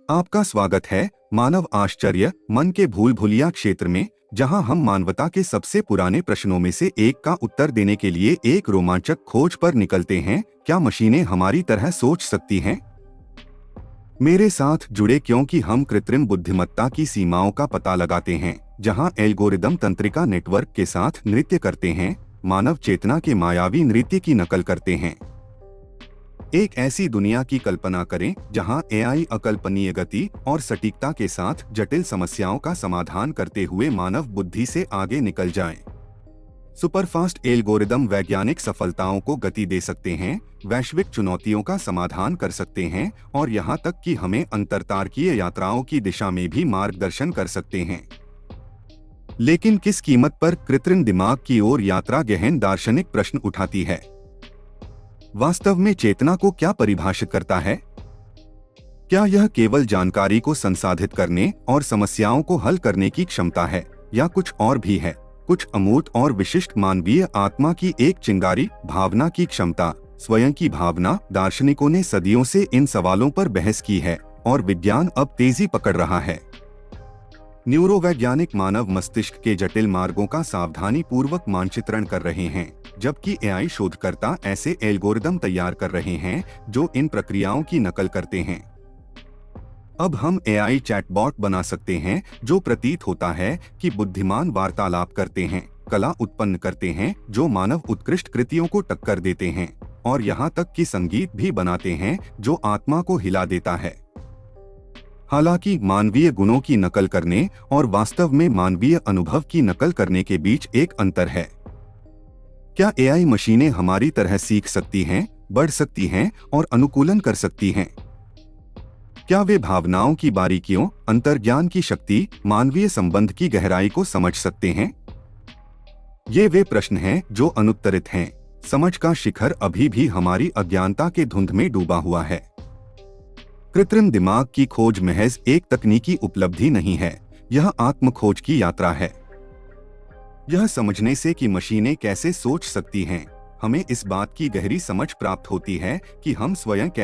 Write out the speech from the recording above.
आपका स्वागत है मानव आश्चर्य मन के भूल भुलिया क्षेत्र में, जहां हम मानवता के सबसे पुराने प्रश्नों में से एक का उत्तर देने के लिए एक रोमांचक खोज पर निकलते हैं। क्या मशीनें हमारी तरह सोच सकती हैं? मेरे साथ जुड़े क्योंकि हम कृत्रिम बुद्धिमत्ता की सीमाओं का पता लगाते हैं, जहां एल्गोरिदम तंत्रिका नेटवर्क के साथ नृत्य करते हैं, मानव चेतना के मायावी नृत्य की नकल करते हैं। एक ऐसी दुनिया की कल्पना करें जहां एआई अकल्पनीय गति और सटीकता के साथ जटिल समस्याओं का समाधान करते हुए मानव बुद्धि से आगे निकल जाए। सुपरफास्ट एल्गोरिदम वैज्ञानिक सफलताओं को गति दे सकते हैं, वैश्विक चुनौतियों का समाधान कर सकते हैं और यहां तक कि हमें अंतरतारकीय यात्राओं की दिशा में भी मार्गदर्शन कर सकते हैं। लेकिन किस कीमत पर कृत्रिम दिमाग की ओर यात्रा गहन दार्शनिक प्रश्न उठाती है। वास्तव में चेतना को क्या परिभाषित करता है? क्या यह केवल जानकारी को संसाधित करने और समस्याओं को हल करने की क्षमता है, या कुछ और भी है? कुछ अमूर्त और विशिष्ट मानवीय आत्मा की एक चिंगारी, भावना की क्षमता, स्वयं की भावना। दार्शनिकों ने सदियों से इन सवालों पर बहस की है और विज्ञान अब तेजी पकड़ रहा है। न्यूरोवैज्ञानिक मानव मस्तिष्क के जटिल मार्गों का सावधानी पूर्वक मानचित्रण कर रहे हैं, जबकि एआई शोधकर्ता ऐसे एल्गोरिदम तैयार कर रहे हैं जो इन प्रक्रियाओं की नकल करते हैं। अब हम एआई चैटबॉट बना सकते हैं जो प्रतीत होता है कि बुद्धिमान वार्तालाप करते हैं, कला उत्पन्न करते हैं जो मानव उत्कृष्ट कृतियों को टक्कर देते हैं, और यहाँ तक कि संगीत भी बनाते हैं जो आत्मा को हिला देता है। हालांकि मानवीय गुणों की नकल करने और वास्तव में मानवीय अनुभव की नकल करने के बीच एक अंतर है। क्या एआई मशीनें हमारी तरह सीख सकती हैं, बढ़ सकती हैं और अनुकूलन कर सकती हैं? क्या वे भावनाओं की बारीकियों, अंतर्ज्ञान की शक्ति, मानवीय संबंध की गहराई को समझ सकते हैं? ये वे प्रश्न हैं जो अनुत्तरित हैं। समझ का शिखर अभी भी हमारी अज्ञानता के धुंध में डूबा हुआ है। कृत्रिम दिमाग की खोज महज एक तकनीकी उपलब्धि नहीं है, यह आत्म खोज की यात्रा है। यह समझने से कि मशीनें कैसे सोच सकती हैं, हमें इस बात की गहरी समझ प्राप्त होती है कि हम स्वयं कैसे